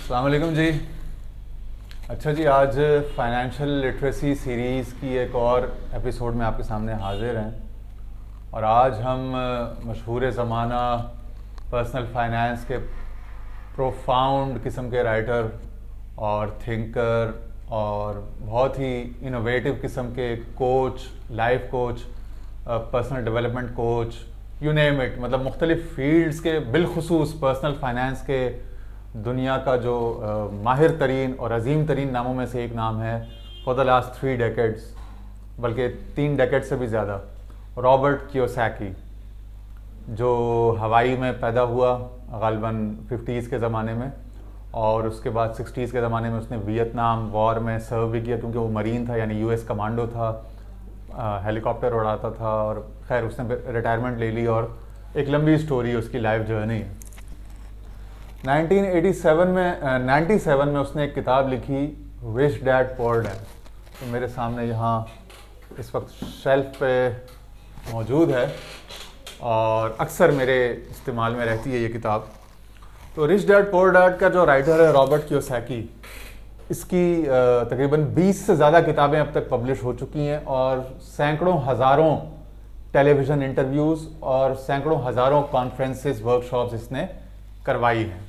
अस्सलाम वालेकुम जी। अच्छा जी, आज फाइनेंशियल लिटरेसी सीरीज़ की एक और एपिसोड में आपके सामने हाजिर हैं और आज हम मशहूर ज़माना पर्सनल फाइनेंस के प्रोफाउंड किस्म के राइटर और थिंकर और बहुत ही इनोवेटिव किस्म के coach, life coach, personal development coach, you name it, मतलब मुख्तलिफ़ फील्ड्स के, बिलखुसूस पर्सनल फाइनेंस के दुनिया का जो माहिर तरीन और अजीम तरीन नामों में से एक नाम है फॉर द लास्ट 3 डेकेड्स, बल्कि 3 डेकेड से भी ज़्यादा, रॉबर्ट कियोसाकी, जो हवाई में पैदा हुआ ग़ालिबन 50s के ज़माने में और उसके बाद 60s के ज़माने में उसने वियतनाम वॉर में सर्व भी किया क्योंकि वो मरीन था, यानी यूएस कमांडो था, हेलीकॉप्टर उड़ाता था और खैर उसने रिटायरमेंट ले ली और एक लंबी स्टोरी उसकी लाइफ जर्नी है। 97 में उसने एक किताब लिखी रिच डैड पुअर डैड, तो मेरे सामने यहाँ इस वक्त शेल्फ पे मौजूद है और अक्सर मेरे इस्तेमाल में रहती है ये किताब। तो रिच डैड पुअर डैड का जो राइटर है रॉबर्ट कियोसाकी, इसकी तकरीबन 20 से ज़्यादा किताबें अब तक पब्लिश हो चुकी हैं और सैकड़ों हज़ारों टेलीविज़न इंटरव्यूज़ और सैकड़ों हज़ारों कॉन्फ्रेंसेस, वर्कशॉप्स इसने करवाई हैं।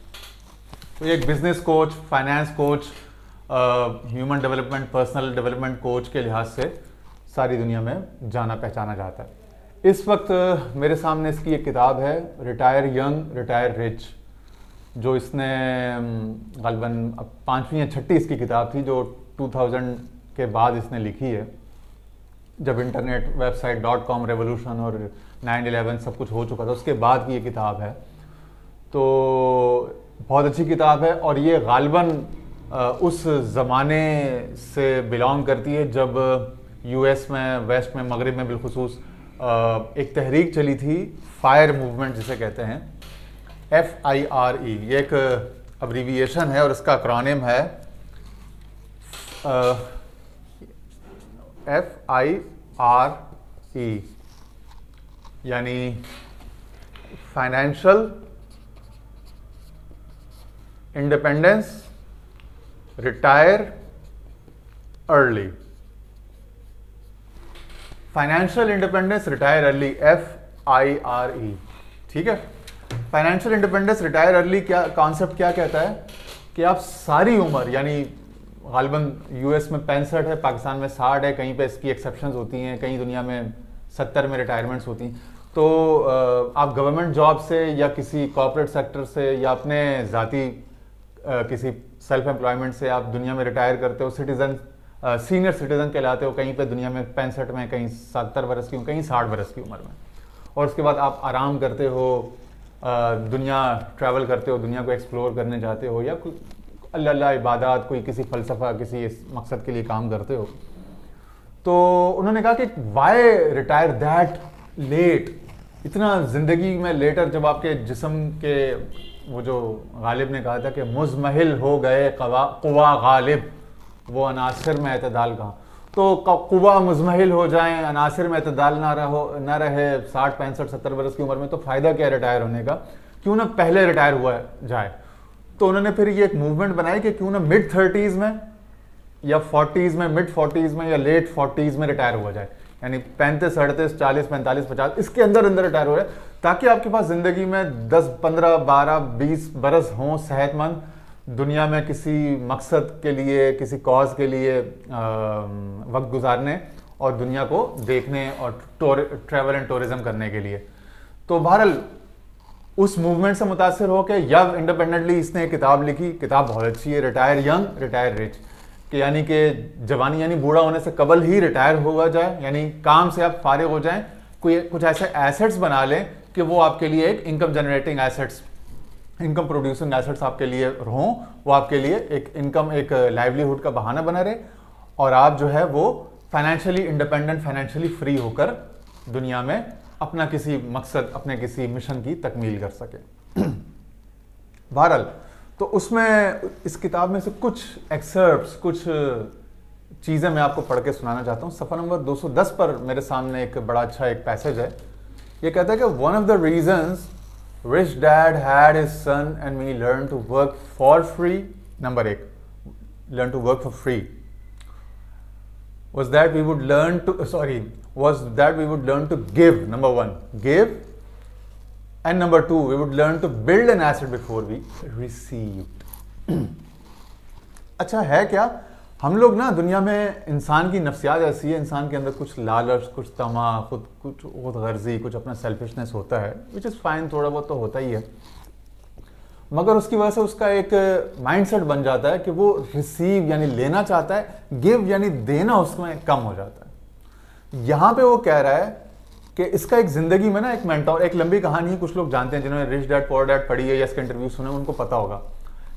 तो एक business coach, finance coach, human development, personal development coach के लिहाज से सारी दुनिया में जाना पहचाना जाता है। इस वक्त मेरे सामने इसकी एक किताब है रिटायर यंग रिटायर रिच, जो इसने ग़ालिबन 5वीं या 6ठी इसकी किताब थी जो 2000 के बाद इसने लिखी है, जब इंटरनेट वेबसाइट .com रेवोल्यूशन और 9/11 सब कुछ हो चुका था, उसके बाद की ये किताब है। तो बहुत अच्छी किताब है और ये ग़ालिबन उस ज़माने से बिलोंग करती है जब यूएस में, वेस्ट में, मगरिब में बिलखुसूस एक तहरीक चली थी, फायर मूवमेंट जिसे कहते हैं, FIRE। ये एक अब्रीविएशन है और इसका एक्रोनिम है FIRE, यानी financial independence retire early. Financial independence retire early, FIRE, ठीक है। फाइनेंशियल इंडिपेंडेंस रिटायर अर्ली क्या कॉन्सेप्ट क्या कहता है कि आप सारी उम्र, यानी ग़ालिबन यूएस में 65 है, पाकिस्तान में 60 है, कहीं पे इसकी एक्सेप्शंस होती हैं, कहीं दुनिया में 70 में रिटायरमेंट्स होती हैं। तो आप गवर्नमेंट जॉब से या किसी कॉर्पोरेट सेक्टर से या अपने ज़ाती किसी सेल्फ एम्प्लॉयमेंट से आप दुनिया में रिटायर करते हो, सिटीज़न, सीनियर सिटीज़न कहलाते हो, कहीं पे दुनिया में 65 में, कहीं 70 बरस की, कहीं 60 बरस की उम्र में, और उसके बाद आप आराम करते हो, दुनिया ट्रैवल करते हो, दुनिया को एक्सप्लोर करने जाते हो या कोई अल्लाह इबादत, कोई किसी फ़लसफ़ा, किसी मकसद के लिए काम करते हो। तो उन्होंने कहा कि वाई रिटायर दैट लेट, इतना ज़िंदगी में लेटर, जब आपके जिस्म के, वो जो गालिब ने कहा था कि मुज़महिल हो गए कुवा गालिब, वो अनासिर में एतदाल कहाँ, तो कुवा मुज़महिल हो जाएं, अनासिर में एतदाल ना रहे 60, 65, 70 बरस की उम्र में, तो फ़ायदा क्या रिटायर होने का, क्यों ना पहले रिटायर हुआ जाए। तो उन्होंने फिर ये एक मूवमेंट बनाई कि क्यों ना मिड 30s में या 40s में, मिड 40s में या लेट 40s में रिटायर हुआ जाए, यानी 35, 38, 40, 45, 50 इसके अंदर रिटायर हो रहे, ताकि आपके पास ज़िंदगी में 10, 15, 12, 20 बरस हों सेहतमंद, दुनिया में किसी मकसद के लिए, किसी कॉज के लिए वक्त गुजारने और दुनिया को देखने और ट्रैवल एंड टूरिज्म करने के लिए। तो बहरहाल उस मूवमेंट से मुतासिर होकर यंग इंडिपेंडेंटली इसने एक किताब लिखी, किताब बहुत अच्छी है, रिटायर यंग रिटायर रिच, कि यानी कि जवानी यानी बूढ़ा होने से कबल ही रिटायर हुआ जाए, यानी काम से आप फारिग हो जाएं, कुछ ऐसे एसेट्स बना लें कि वो आपके लिए एक income generating assets, income producing assets आपके लिए हों, वो आपके लिए एक इनकम, एक लाइवलीहुड का बहाना बना रहे और आप जो है वो फाइनेंशियली इंडिपेंडेंट, फाइनेंशियली फ्री होकर दुनिया में अपना किसी मकसद, अपने किसी मिशन की तकमील कर सके। बहरहाल तो उसमें इस किताब में से कुछ एक्सर्प्ट्स, कुछ चीज़ें मैं आपको पढ़ के सुनाना चाहता हूँ। सफ़ा नंबर 210 पर मेरे सामने एक बड़ा अच्छा एक पैसेज है। ये कहता है कि one of the reasons rich dad had his son and me learn to work for free number एक, learn to work for free. Was that we would learn to give, number one, give, and number two, we would learn to build an asset before we received. अच्छा है क्या, हम लोग ना दुनिया में, इंसान की नफ्सियात ऐसी है, इंसान के अंदर कुछ लालच, कुछ तमा, कुछ खुद गर्जी, कुछ अपना सेल्फिशनेस होता है, विच इज़ फाइन, थोड़ा बहुत तो होता ही है, मगर उसकी वजह से उसका एक माइंडसेट बन जाता है कि वो रिसीव यानी लेना चाहता है, गिव यानी देना उसमें कम हो जाता है। यहाँ पे वो कह रहा है कि इसका एक जिंदगी में ना एक मेंटोर, एक लंबी कहानी है, कुछ लोग जानते हैं जिन्होंने रिच डैड पुअर डैड पढ़ी है या इसके इंटरव्यू सुने, उनको पता होगा।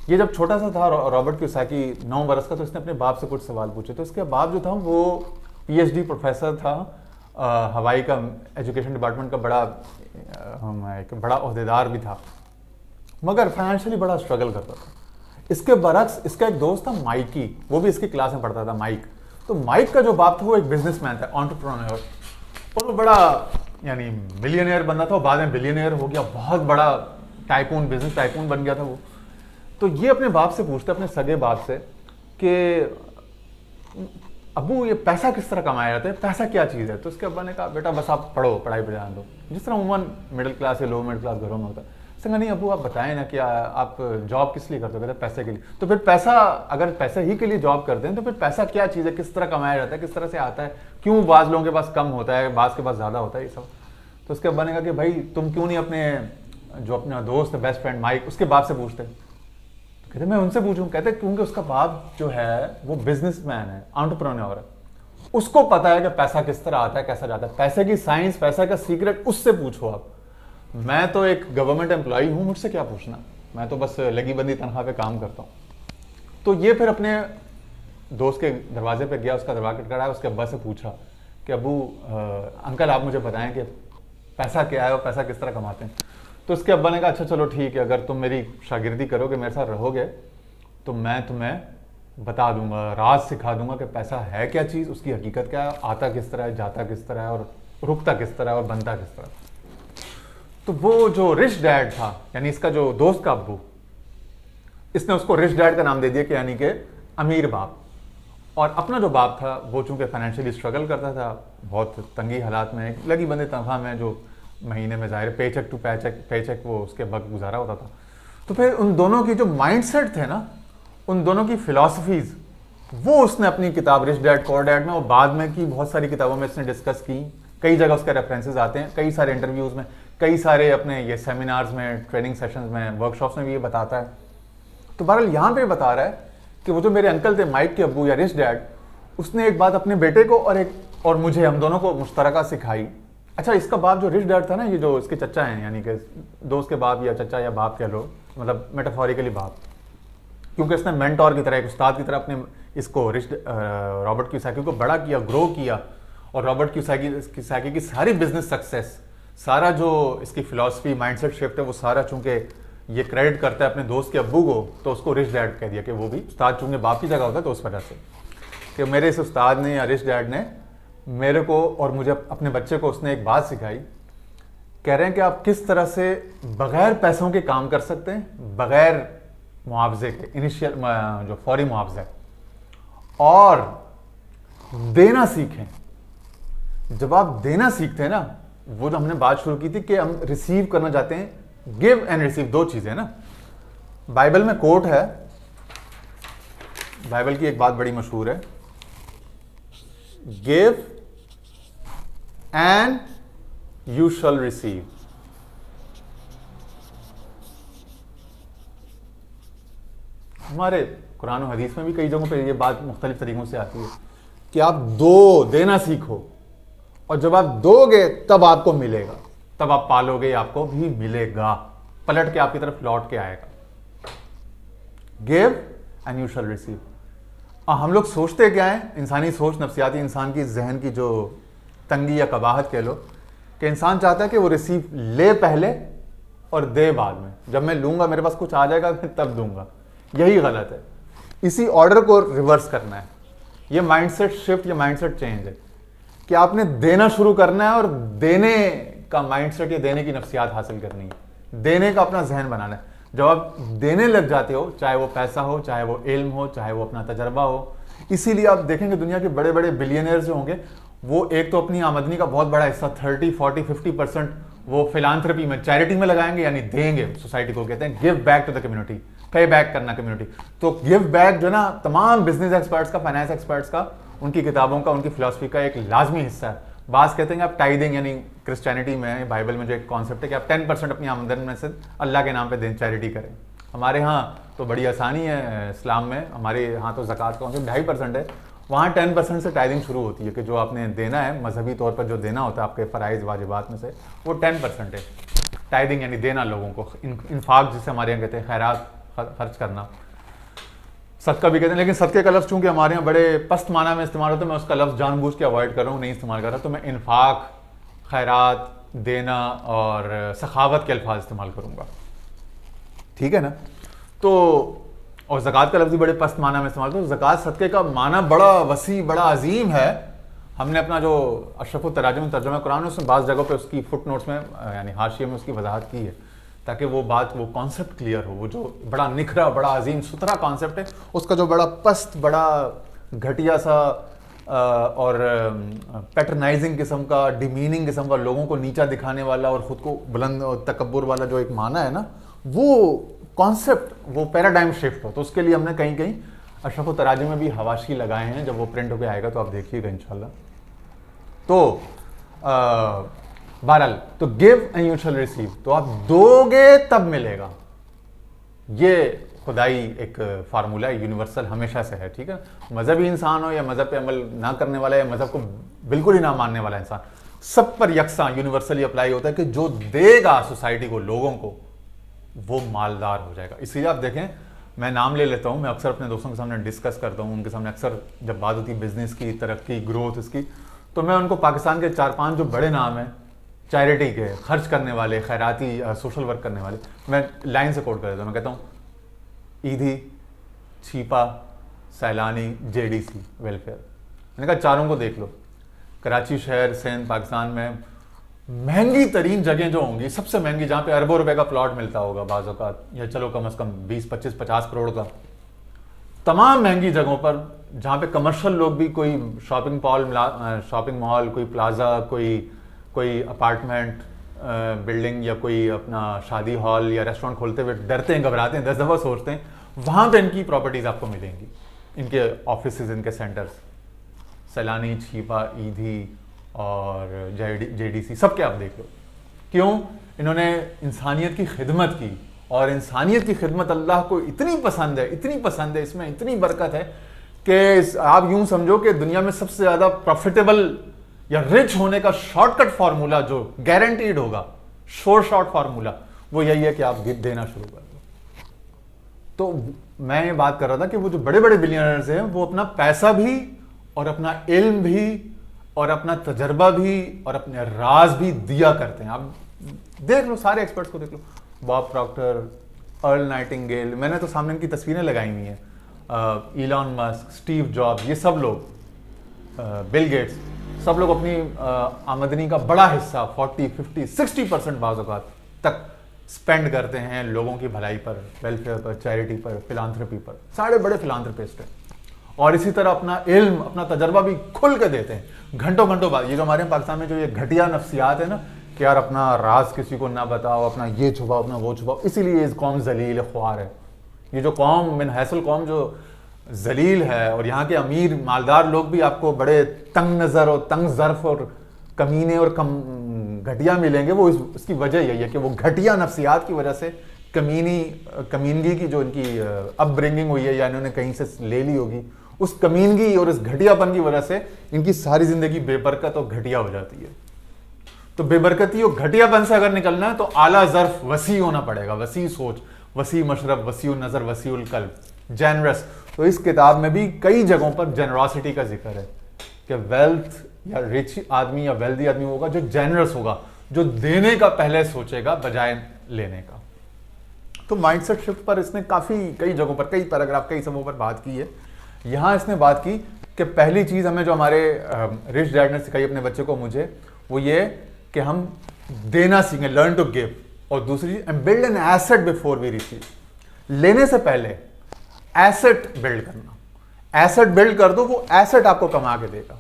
ये जब छोटा सा था, रॉबर्ट कियोसाकी 9 बरस का, तो इसने अपने बाप से कुछ सवाल पूछे, तो इसके बाप जो था वो PhD प्रोफेसर था, हवाई का एजुकेशन डिपार्टमेंट का एक बड़ा ओहदेदार भी था, मगर फाइनेंशियली बड़ा स्ट्रगल करता था। इसके बरक्स इसका एक दोस्त था माइकी, वो भी इसकी क्लास में पढ़ता था, माइक। तो माइक का जो बाप था वो एक बिजनेसमैन था, एंटरप्रेन्योर, और वो बड़ा यानी मिलियनियर बंदा था, बाद में बिलियनियर हो गया, बहुत बड़ा टाइकून, बिजनेस टाइकून बन गया था वो। तो ये अपने बाप से पूछता, अपने सगे बाप से, कि अबू ये पैसा किस तरह कमाया जाता है, पैसा क्या चीज़ है? तो उसके अब्बा ने कहा, बेटा बस आप पढ़ो, पढ़ाई पर ध्यान दो, जिस तरह उमूमन मिडिल क्लास या लो मिडिल क्लास घरों में होता है। संगा नहीं अबू आप बताएं ना कि आप जॉब किस लिए करते हो? कहते पैसे के लिए। तो फिर पैसा, अगर पैसे ही के लिए जॉब करते हैं तो फिर पैसा क्या चीज़ है, किस तरह कमाया जाता है, किस तरह से आता है, क्यों बाज़ लोगों के पास कम होता है, बाज़ के पास ज़्यादा होता है, ये सब। तो उसके अब्बा ने कहा कि भाई तुम क्यों नहीं अपना दोस्त है, बेस्ट फ्रेंड माइक, उसके बाप से पूछते? तो कहते मैं उनसे पूछूं? कहते क्योंकि उसका बाप जो है वो बिजनेसमैन है, एंटरप्रेन्योर है, उसको पता है कि पैसा किस तरह आता है, कैसा जाता है, पैसे की साइंस, पैसा का सीक्रेट उससे पूछो आप। मैं तो एक गवर्नमेंट एम्प्लॉय हूं, मुझसे क्या पूछना, मैं तो बस लगी बंदी तनख्वाह पे काम करता हूं। तो ये फिर अपने दोस्त के दरवाजे पे गया, उसका दरवाजा खटखटाया, उसके अब्बा से पूछा कि अबू अंकल आप मुझे बताएं कि पैसा क्या है और पैसा किस तरह कमाते हैं? तो उसके अब्बा ने कहा अच्छा चलो ठीक है, अगर तुम मेरी शागिर्दी करोगे, मेरे साथ रहोगे, तो मैं तुम्हें बता दूंगा, राज सिखा दूंगा कि पैसा है क्या चीज़, उसकी हकीकत क्या है, आता किस तरह है, जाता किस तरह है, और रुकता किस तरह है, और बनता किस तरह। तो वो जो रिच डैड था, यानी इसका जो दोस्त का अब्बू, इसने उसको रिच डैड का नाम दे दिया कि यानी कि अमीर बाप। और अपना जो बाप था वो चूंकि फाइनेंशियली स्ट्रगल करता था, बहुत तंगी हालात में, लगी बंदे तनख्वाह में, जो महीने में ज़ाहिर पेचेक टू पेचेक वो उसके वक्त गुजारा होता था। तो फिर उन दोनों की जो माइंडसेट थे ना, उन दोनों की फिलॉसफीज, वो उसने अपनी किताब रिच डैड पुअर डैड में और बाद में की बहुत सारी किताबों में इसने डिस्कस की। कई जगह उसके रेफरेंसेस आते हैं, कई सारे इंटरव्यूज़ में, कई सारे अपने ये सेमिनार्स में, ट्रेनिंग सेशंस में, वर्कशॉप्स में भी ये बताता है। तो बहरहाल यहाँ पे बता रहा है कि वो जो मेरे अंकल थे, माइक के अब्बू या रिच डैड, उसने एक बात अपने बेटे को और मुझे, हम दोनों को मुश्तरका सिखाई। अच्छा, इसका बाप जो रिच डैड था ना, ये जो इसके चचा हैं, यानी कि दोस्त के बाप या चचा या बाप कह लो, मतलब मेटाफोरिकली बाप, क्योंकि इसने मेंटोर की तरह, एक उस्ताद की तरह अपने इसको रॉबर्ट कियोसाकी को बड़ा किया, ग्रो किया। और रॉबर्ट कियोसाकी की सारी बिजनेस सक्सेस, सारा जो इसकी फिलॉसफी, माइंडसेट शिफ्ट है, वो सारा चूंकि ये क्रेडिट करता है अपने दोस्त के अब्बू को, तो उसको रिच डैड कह दिया कि वो भी उस्ताद चूंकि बाप की जगह होता है, तो उस वजह से कि मेरे इस उस्ताद ने या रिच डैड ने मेरे को और मुझे, अपने बच्चे को, उसने एक बात सिखाई। कह रहे हैं कि आप किस तरह से बगैर पैसों के काम कर सकते हैं, बगैर मुआवजे के, इनिशियल जो फौरी मुआवजा, और देना सीखें। जब आप देना सीखते हैं ना, वो जो हमने बात शुरू की थी कि हम रिसीव करना चाहते हैं, गिव एंड रिसीव, दो चीजें ना। बाइबल में कोट है, बाइबल की एक बात बड़ी मशहूर है, give and you shall receive. हमारे कुरान और हदीस में भी कई जगहों पे ये बात मुख्तलिफ तरीकों से आती है कि आप देना सीखो, और जब आप दोगे तब आपको मिलेगा, तब आप पालोगे, आपको भी मिलेगा, पलट के आपकी तरफ लौट के आएगा। Give and you shall receive. हम लोग सोचते क्या है, इंसानी सोच, नफ्सियाती इंसान की जहन की जो तंगी या कबाहत कह लो, कि इंसान चाहता है कि वो रिसीव ले पहले और दे बाद में। जब मैं लूंगा, मेरे पास कुछ आ जाएगा, मैं तब दूंगा। यही गलत है। इसी ऑर्डर को रिवर्स करना है। ये माइंडसेट शिफ्ट या माइंडसेट चेंज है कि आपने देना शुरू करना है और देने का माइंडसेट या देने की नफ्सियात हासिल करनी है, देने का अपना जहन बनाना है। जब आप देने लग जाते हो, चाहे वो पैसा हो, चाहे वो इल्म हो, चाहे वो अपना तजर्बा हो, इसीलिए आप देखेंगे दुनिया के बड़े बड़े बिलियनियर्स जो होंगे वो एक तो अपनी आमदनी का बहुत बड़ा हिस्सा 30, 40, 50% वो फिलांथ्रपी में, चैरिटी में लगाएंगे, यानी देंगे सोसाइटी को, कहते हैं give back to the community, pay back करना कम्युनिटी। तो गिव बैक जो ना तमाम बिजनेस एक्सपर्ट्स का, फाइनेंस एक्सपर्ट्स का, उनकी किताबों का, उनकी फिलॉसफी का एक लाजमी हिस्सा है। बात कहते हैं आप टाइदिंग, यानी क्रिश्चियनिटी में, बाइबल में जो एक कॉन्सेप्ट है कि आप 10% अपनी आमदन में से अल्लाह के नाम पे दें, चैरिटी करें। हमारे यहाँ तो बड़ी आसानी है इस्लाम में, हमारे यहाँ तो ज़कात का 2.5% है, वहाँ 10% से टाइदिंग शुरू होती है कि जो आपने देना है मजहबी तौर पर, जो देना होता है आपके फ़राइज़ वाजिबात में से, वो 10% है टाइदिंग, यानी देना लोगों को, इन्फाक जिसे हमारे यहाँ कहते हैं, खैरात खर्च करना, सदका भी कहते हैं। लेकिन सदके का लफ्ज़ चूँकि हमारे यहाँ बड़े पस्त माना में इस्तेमाल होता है, मैं उसका लफ्ज़ जानबूझ के अवॉइड कर रहा हूँ, नहीं इस्तेमाल कर रहा, तो मैं इन्फाक, खैरात, देना और सखावत के अल्फाज इस्तेमाल करूँगा, ठीक है ना। तो और ज़कात का लफ्ज़ भी बड़े पस्त माना में इस्तेमाल होता है। तो ज़कात सदके का माना बड़ा वसी, बड़ा अजीम है। हमने अपना जो अशरफुत तराजुम तर्जुमा कुरान है उसमें बाज़ जगहों पे उसकी फुट नोट्स में यानी हाशिए में उसकी वजाहत की है, ताकि वो बात, वो कॉन्सेप्ट क्लियर हो। वो जो बड़ा निखरा, बड़ा अजीम सुथरा कॉन्सेप्ट है, उसका जो बड़ा पस्त, बड़ा घटिया सा और पैटर्नाइजिंग किस्म का, डिमीनिंग किस्म का, लोगों को नीचा दिखाने वाला और ख़ुद को बुलंद और तकब्बुर वाला जो एक माना है ना, वो कॉन्सेप्ट, वो पैराडाइम शिफ्ट हो। तो उसके लिए हमने कहीं कहीं अशरफ तराजी में भी हवाशी लगाए हैं। जब वो प्रिंट होकर आएगा तो आप देखिएगा इंशाल्लाह। तो बहरहाल, तो give and you shall receive, तो आप दोगे तब मिलेगा, ये खुदाई एक फार्मूला यूनिवर्सल हमेशा से है, ठीक है। मजहबी इंसान हो या मजहब पे अमल ना करने वाला या मजहब को बिल्कुल ही ना मानने वाला इंसान, सब पर यकसा यूनिवर्सली अप्लाई होता है कि जो देगा सोसाइटी को, लोगों को, वो मालदार हो जाएगा। इसीलिए आप देखें, मैं नाम ले लेता हूँ, मैं अक्सर अपने दोस्तों के सामने डिस्कस करता हूँ, उनके सामने अक्सर जब बात होती है बिजनेस की, तरक्की, ग्रोथ इसकी, तो मैं उनको पाकिस्तान के 4-5 जो बड़े नाम हैं चैरिटी के, खर्च करने वाले, खैराती, सोशल वर्क करने वाले, मैं लाइन से कोट कर देता हूँ। मैं कहता हूँ ईदी, छीपा, सैलानी, जेडीसी, वेलफेयर। मैंने कहा चारों को देख लो। कराची शहर, सिंध, पाकिस्तान में महंगी तरीन जगह जो होंगी, सबसे महंगी, जहाँ पे अरबों रुपए का प्लॉट मिलता होगा बाज़ औक़ात, या चलो कम से कम 20, 25, 50 करोड़ का, तमाम महंगी जगहों पर जहाँ पे कमर्शियल लोग भी, कोई शॉपिंग मॉल, कोई प्लाजा, कोई अपार्टमेंट बिल्डिंग या कोई अपना शादी हॉल या रेस्टोरेंट खोलते हुए डरते हैं, घबराते हैं, 10 दफ़ा सोचते हैं, वहाँ पे इनकी प्रॉपर्टीज़ आपको मिलेंगी, इनके ऑफिसेज, इनके सेंटर्स, सैलानी, छीपा, ईदी और जेडीसी, सबके आप देख लो। क्यों? इन्होंने इंसानियत की खिदमत की, और इंसानियत की खिदमत अल्लाह को इतनी पसंद है, इतनी पसंद है, इसमें इतनी बरकत है कि आप यूं समझो कि दुनिया में सबसे ज़्यादा प्रॉफिटेबल या रिच होने का शॉर्टकट फार्मूला जो गारंटीड होगा, शॉर्ट फार्मूला, वो यही है कि आप देना शुरू कर दो। तो मैं ये बात कर रहा था कि वो जो बड़े बड़े बिलियनर्स हैं, वो अपना पैसा भी और अपना इल्म भी और अपना तजर्बा भी और अपने राज भी दिया करते हैं। आप देख लो, सारे एक्सपर्ट्स को देख लो, बॉब प्रॉक्टर, अर्ल नाइटिंगेल, मैंने तो सामने इनकी तस्वीरें लगाई हुई हैं, इलॉन मस्क, स्टीव जॉब्स, ये सब लोग, बिल गेट्स, सब लोग अपनी आमदनी का बड़ा हिस्सा 40, 50, 60% बाज़ औक़ात तक स्पेंड करते हैं लोगों की भलाई पर, वेलफेयर पर, चैरिटी पर, फिलांथ्रपी पर। सारे बड़े फिलांथ्रपिस्ट हैं। और इसी तरह अपना इल्म, अपना तजर्बा भी खुल के देते हैं, घंटों घंटों बाद। ये जो हमारे पाकिस्तान में जो ये घटिया नफ्सियात है ना, कि यार अपना राज किसी को ना बताओ, अपना ये छुपाओ, अपना वो छुपाओ, इसीलिए इस कौम जलील ख्वार है। ये जो कौम, मिन हैसल कौम जो जलील है, और यहाँ के अमीर मालदार लोग भी आपको बड़े तंग नज़र और तंग ज़र्फ और कमीने और घटिया मिलेंगे, वो इसकी वजह यही है कि वो घटिया नफ्सियात की वजह से, कमीनगी की जो इनकी अपब्रिंगिंग हुई है या इन्होंने कहीं से ले ली होगी, उस कमीनगी और इस घटियापन की वजह से इनकी सारी जिंदगी बेबरकत और घटिया हो जाती है। तो बेबरकती और घटियापन से अगर निकलना है तो आला ज़र्फ, वसी होना पड़ेगा, वसी सोच, वसी मशरब, वसी नज़र, वसी कल्ब, जेनरस। तो इस किताब में भी कई जगहों पर जेनरॉसिटी का जिक्र है कि वेल्थ या रिच आदमी या वेल्दी आदमी होगा जो जेनरस होगा, जो देने का पहले सोचेगा बजाय लेने का। तो माइंडसेट शिफ्ट पर इसने कई जगहों पर, कई पैराग्राफ, कई समूहों पर बात की है। यहाँ इसने बात की कि पहली चीज़ हमें जो हमारे रिच डैड ने सिखाई अपने बच्चे को, मुझे, वो ये कि हम देना सीखें, लर्न टू गिव। और दूसरी चीज build an asset before we receive, लेने से पहले एसेट बिल्ड करना। एसेट बिल्ड कर दो, वो एसेट आपको कमा के देगा।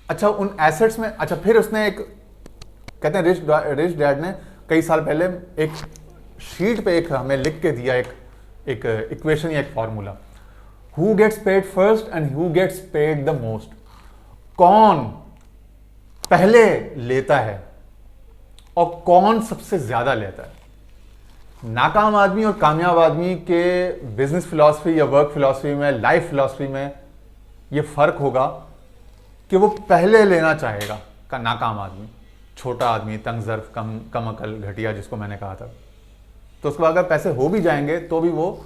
अच्छा, उन एसेट्स में, अच्छा फिर उसने एक, कहते हैं रिच डैड ने कई साल पहले एक शीट पे एक हमें लिख के दिया, एक इक्वेशन या एक formula, who gets paid first and who gets paid the most. कौन पहले लेता है और कौन सबसे ज्यादा लेता है। नाकाम आदमी और कामयाब आदमी के बिजनेस फिलॉसफी या वर्क फिलॉसफी में, लाइफ फिलॉसफी में ये फर्क होगा कि वो पहले लेना चाहेगा का नाकाम आदमी, छोटा आदमी, तंग ज़र्फ, कम अकल, घटिया जिसको मैंने कहा था। तो उसके बाद अगर पैसे हो भी जाएंगे तो भी वो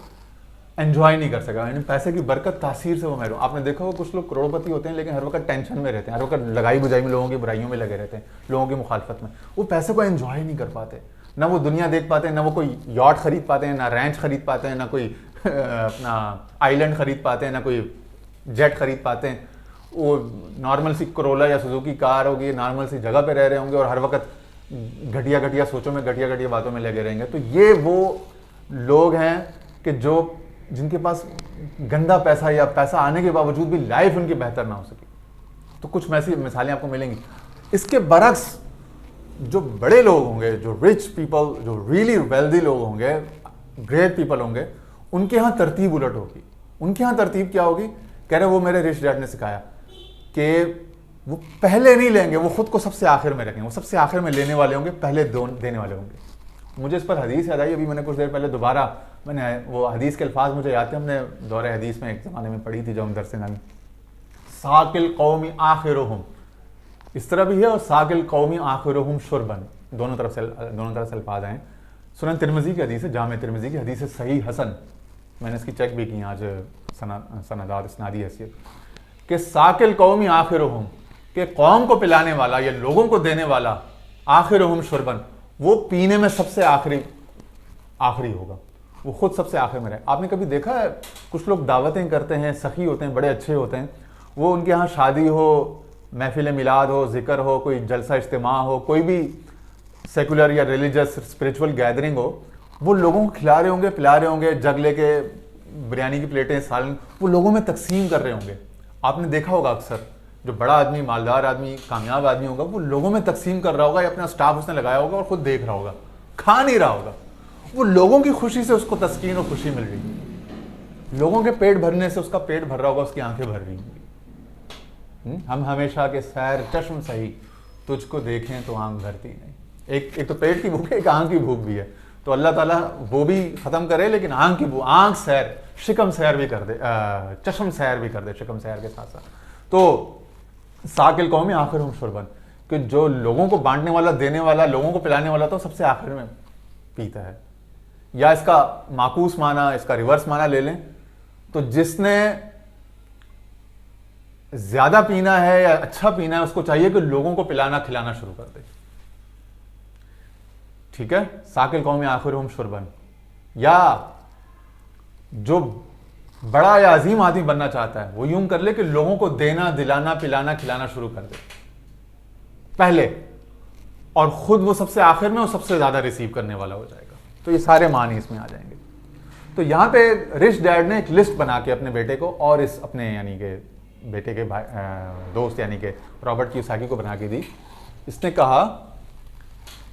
एंजॉय नहीं कर सकेगा, यानी पैसे की बरकत तासीर से वो महरूम। आपने देखा हो कुछ लोग करोड़पति होते हैं लेकिन हर वक्त टेंशन में रहते हैं, हर वक्त लगाई बुझाई में, लोगों की बुराइयों में लगे रहते हैं, लोगों की मुखालफत में। वो पैसे को एंजॉय नहीं कर पाते, ना वो दुनिया देख पाते हैं, ना वो कोई यॉट खरीद पाते हैं, ना रैंच खरीद पाते हैं, ना कोई अपना आइलैंड खरीद पाते हैं, ना कोई जेट खरीद पाते हैं। वो नॉर्मल सी करोला या सुजुकी कार होगी, नॉर्मल सी जगह पे रह रहे होंगे और हर वक्त घटिया घटिया सोचों में, घटिया घटिया बातों में लगे रहेंगे। तो ये वो लोग हैं कि जो जिनके पास गंदा पैसा या पैसा आने के बावजूद भी लाइफ उनकी बेहतर ना हो सके। तो कुछ ऐसी मिसालें आपको मिलेंगी। इसके बरक्स जो बड़े लोग होंगे, जो रिच पीपल, जो रियली वेल्दी लोग होंगे, ग्रेट पीपल होंगे, उनके यहाँ तरतीब उलट होगी। उनके यहाँ तरतीब क्या होगी? कह रहे वो मेरे रिच डैड ने सिखाया कि वो पहले नहीं लेंगे, वो खुद को सबसे आखिर में रखेंगे, वो सबसे आखिर में लेने वाले होंगे, पहले देने वाले होंगे। मुझे इस पर हदीस याद आई, अभी मैंने कुछ देर पहले दोबारा मैंने वो हदीस के अल्फाज मुझे याद थे, हमने दौरे हदीस में एक ज़माने में पढ़ी थी जो हम दरसे नामी, साकिल कौमी आखिरुहुम, इस तरह भी है, और साकिल कौमी आखिरुहुम शुरबन, दोनों तरफ से अल्फाज आए। सुनन तिरमिज़ी की हदीस है, जामे तिरमिज़ी की हदीस है, सही हसन, मैंने इसकी चेक भी की आज सनदात इस्नादी हैसियत, कि साकिल कौमी आखिरुहुम, कि कौम को पिलाने वाला या लोगों को देने वाला, आखिरुहुम शुरबन, वो पीने में सबसे आखिरी होगा, वो खुद सबसे आखिर में रहे। आपने कभी देखा है कुछ लोग दावतें करते हैं, सखी होते हैं, बड़े अच्छे होते हैं, वो उनके यहाँ शादी हो, महफिल मिलाद हो, जिक्र हो, कोई जलसा इज्तिमा हो, कोई भी सेकुलर या रिलीजियस स्पिरिचुअल गैदरिंग हो, वो लोगों को खिला रहे होंगे, पिला रहे होंगे, जग लेके बिरयानी की प्लेटें, सालन, वो लोगों में तकसीम कर रहे होंगे। आपने देखा होगा अक्सर जो बड़ा आदमी, मालदार आदमी, कामयाब आदमी होगा, वो लोगों में तकसीम कर रहा होगा, या अपना स्टाफ उसने लगाया होगा और खुद देख रहा होगा, खा नहीं रहा होगा। वो लोगों की खुशी से उसको तस्कीन और खुशी मिल रही है, लोगों के पेट भरने से उसका पेट भर रहा होगा, उसकी आंखें भर रही होंगी। हम हमेशा के सैर चश्म सही, तुझको देखें तो आंख भरती नहीं। एक तो पेट की भूख है, एक आंख की भूख भी है, तो अल्लाह ताला वो भी खत्म करे, लेकिन आंख की भूख, आंख सैर, शिकम सैर भी कर दे, चश्म सैर भी कर दे शिकम सैर के साथ साथ। तो साकिल कौमी आखिरुहुम शुरबन, कि जो लोगों को बांटने वाला, देने वाला, लोगों को पिलाने वाला, तो सबसे आखिर में पीता है। या इसका माकूस माना, इसका रिवर्स माना ले लें, तो जिसने ज्यादा पीना है या अच्छा पीना है, उसको चाहिए कि लोगों को पिलाना खिलाना शुरू कर दे। ठीक है, साकिल कौमी आखिरुहुम शुरबन। या जो बड़ा या अजीम आदमी बनना चाहता है, वो यूं कर ले कि लोगों को देना, दिलाना, पिलाना, खिलाना शुरू कर दे पहले, और खुद वो सबसे आखिर में और सबसे ज्यादा रिसीव करने वाला हो जाएगा। तो ये सारे मानी इसमें आ जाएंगे। तो यहां पे रिच डैड ने एक लिस्ट बना के अपने बेटे को और इस अपने यानी के बेटे के दोस्त यानी के रॉबर्ट कियोसाकी को बना के दी। इसने कहा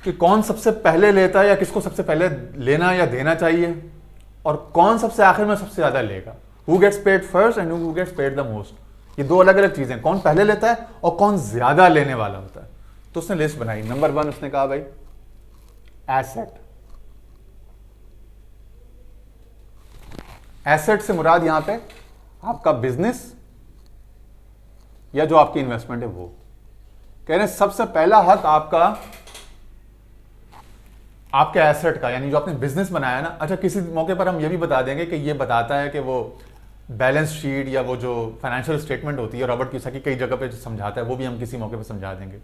कि कौन सबसे पहले लेता है, या किसको सबसे पहले लेना या देना चाहिए, और कौन सबसे आखिर में सबसे ज्यादा लेगा। Who gets paid first and who gets paid the most, ये दो अलग अलग चीजें, कौन पहले लेता है और कौन ज्यादा लेने वाला होता है। तो उसने लिस्ट बनाई। नंबर 1 उसने कहा भाई एसेट। एसेट से मुराद यहां पे आपका बिजनेस या जो आपकी इन्वेस्टमेंट है वो। कह रहे हैं सबसे पहला हक आपका, आपके एसेट का, यानी जो आपने बिजनेस बनाया ना। अच्छा, किसी मौके पर हम ये भी बता देंगे कि ये बताता है कि वो बैलेंस शीट या वो जो फाइनेंशियल स्टेटमेंट होती है, रॉबर्ट कियोसाकी कई जगह पे समझाता है, वो भी हम किसी मौके पर समझा देंगे।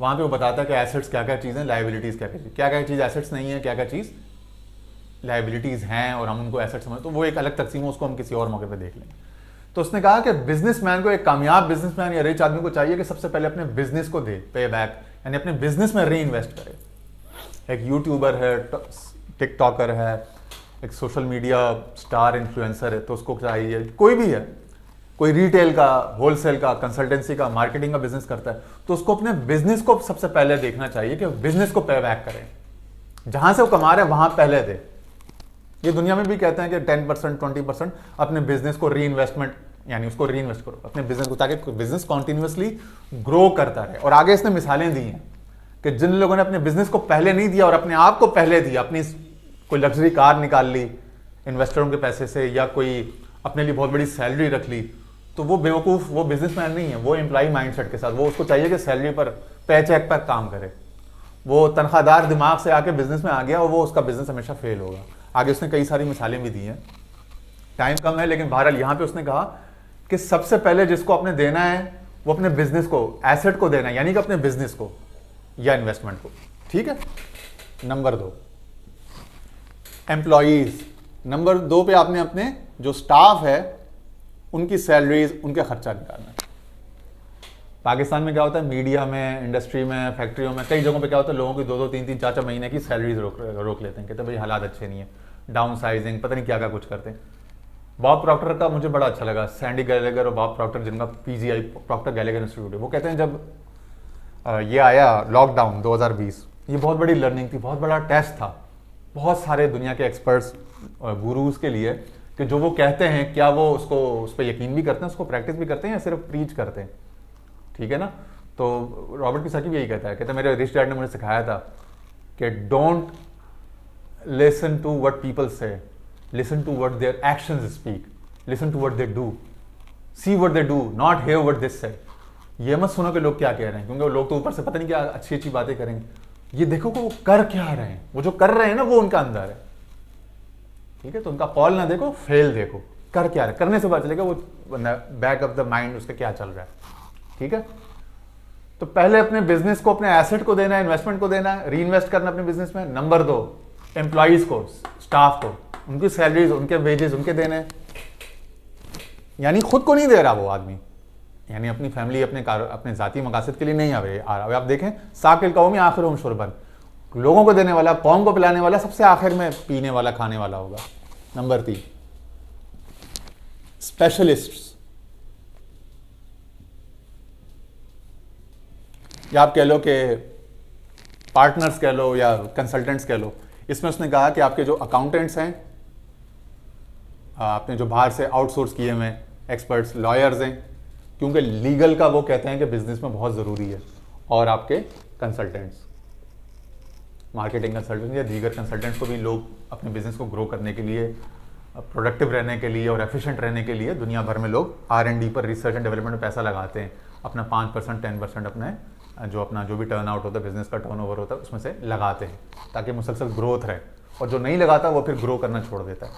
वहां पे वो बताता है कि एसेट्स क्या क्या चीज़ है, लाइबिलिटीज क्या क्या चीज़ एसेट्स नहीं है, क्या क्या चीज़ लाइबिलिटीज हैं, और हम उनको एसेट्स समझ, तो वो एक अलग तकसीम है, उसको हम किसी और मौके पर देख लेंगे। तो उसने कहा कि बिजनेसमैन को, एक कामयाब बिजनेसमैन या रिच आदमी को चाहिए कि सबसे पहले अपने बिजनेस को दे पे बैक, यानी अपने बिजनेस में री इन्वेस्ट करे। एक यूट्यूबर है, टिकटॉकर है, एक सोशल मीडिया स्टार इन्फ्लुएंसर है, तो उसको चाहिए, कोई भी है, कोई रिटेल का, होलसेल का, कंसल्टेंसी का, मार्केटिंग का बिजनेस करता है, तो उसको अपने बिजनेस को सबसे पहले देखना चाहिए कि बिजनेस को पे बैक करें, जहां से वो कमा रहे हैं वहां पहले दे। ये दुनिया में भी कहते हैं कि 10% 20% अपने बिजनेस को री इन्वेस्टमेंट, यानी उसको री इन्वेस्ट करो अपने बिजनेस को, ताकि बिजनेस कॉन्टिन्यूसली ग्रो करता रहे। और आगे इसने मिसालें दी हैं कि जिन लोगों ने अपने बिजनेस को पहले नहीं दिया और अपने आप को पहले दिया, अपनी कोई लग्जरी कार निकाल ली इन्वेस्टरों के पैसे से, या कोई अपने लिए बहुत बड़ी सैलरी रख ली, तो वो बेवकूफ़, वो बिजनेसमैन नहीं है, वो एम्प्लॉय माइंडसेट के साथ, वो उसको चाहिए कि सैलरी पर, पे चेक पर काम करे। वो तनख्वाहदार दिमाग से आके बिजनेस में आ गया और वो उसका बिजनेस हमेशा फेल होगा। आगे उसने कई सारी मिसालें भी दी हैं, टाइम कम है, लेकिन बहरहाल यहाँ पे उसने कहा कि सबसे पहले जिसको आपने देना है वो अपने बिजनेस को, एसेट को देना है, यानी कि अपने बिजनेस को या इन्वेस्टमेंट को। ठीक है। Number 2, employees. नंबर 2 पे आपने अपने जो स्टाफ है उनकी सैलरीज, उनके खर्चा निकालना है। पाकिस्तान में क्या होता है, मीडिया में, इंडस्ट्री में, फैक्ट्रियों में, कई जगहों पे क्या होता है, लोगों की 2-2, 3-3, 4-4 महीने की सैलरीज रोक लेते हैं, कहते हैं भाई हालात अच्छे नहीं है, डाउन साइजिंग, पता नहीं क्या क्या कुछ करते हैं। बॉब प्रॉक्टर का मुझे बड़ा अच्छा लगा, सैंडी गैलेगर और बॉब प्रॉक्टर, जिनका PGI प्रॉक्टर गैलेगर इंस्टीट्यूट है, वो कहते हैं जब ये आया लॉकडाउन 2020, ये बहुत बड़ी लर्निंग थी, बहुत बड़ा टेस्ट था बहुत सारे दुनिया के एक्सपर्ट्स, गुरुज के लिए, कि जो वो कहते हैं क्या वो उसको, उस पर यकीन भी करते हैं, उसको प्रैक्टिस भी करते हैं, या सिर्फ प्रीच करते हैं। ठीक है ना। तो रॉबर्ट कियोसाकी भी यही कहता है, कहता है मेरे रिच डैड ने मुझे सिखाया था कि don't listen to what people say, listen to what their actions speak, listen to what they do, see what they do, not hear what they say. ये मत सुनो कि लोग क्या कह रहे हैं, क्योंकि वो लोग तो ऊपर से पता नहीं क्या अच्छी अच्छी बातें करेंगे, ये देखो कि वो कर क्या रहे हैं, वो जो कर रहे हैं ना वो उनका अंदर है। ठीक है। तो उनका कॉल ना देखो, फेल देखो, कर क्या रहे, करने से पता चलेगा वो बैक ऑफ द माइंड उसका क्या चल रहा है। ठीक है। तो पहले अपने बिजनेस को, अपने एसेट को देना है, इन्वेस्टमेंट को देना है, री इन्वेस्ट करना अपने बिजनेस में। नंबर 2, एम्प्लॉइज को, स्टाफ को, उनकी सैलरीज, उनके वेजेस उनके देने, यानी खुद को नहीं दे रहा वो आदमी, यानी अपनी फैमिली, अपने जाती मकासद के लिए नहीं आ रहा। आप देखें, साकिल कौमी आखिर शुरबन, लोगों को देने वाला, कौम को पिलाने वाला सबसे आखिर में पीने वाला, खाने वाला होगा। नंबर 3, स्पेशलिस्ट्स, या आप कह लो कि पार्टनर्स कह लो या कंसल्टेंट्स कह लो। इसमें उसने कहा कि आपके जो अकाउंटेंट्स हैं, आपने जो बाहर से आउटसोर्स किए हुए एक्सपर्ट्स, लॉयर्स हैं, क्योंकि लीगल का वो कहते हैं कि बिजनेस में बहुत ज़रूरी है, और आपके कंसल्टेंट्स, मार्केटिंग कंसल्टेंट्स या दीगर कंसल्टेंट्स को भी लोग अपने बिजनेस को ग्रो करने के लिए, प्रोडक्टिव रहने के लिए और एफिशिएंट रहने के लिए दुनिया भर में लोग R&D पर, रिसर्च एंड डेवलपमेंट में पैसा लगाते हैं, अपना 5% 10% अपने जो भी टर्न आउट होता है, बिजनेस का टर्नओवर होता है, उसमें से लगाते हैं, ताकि मुसलसल ग्रोथ रहे। और जो नहीं लगाता वो फिर ग्रो करना छोड़ देता है।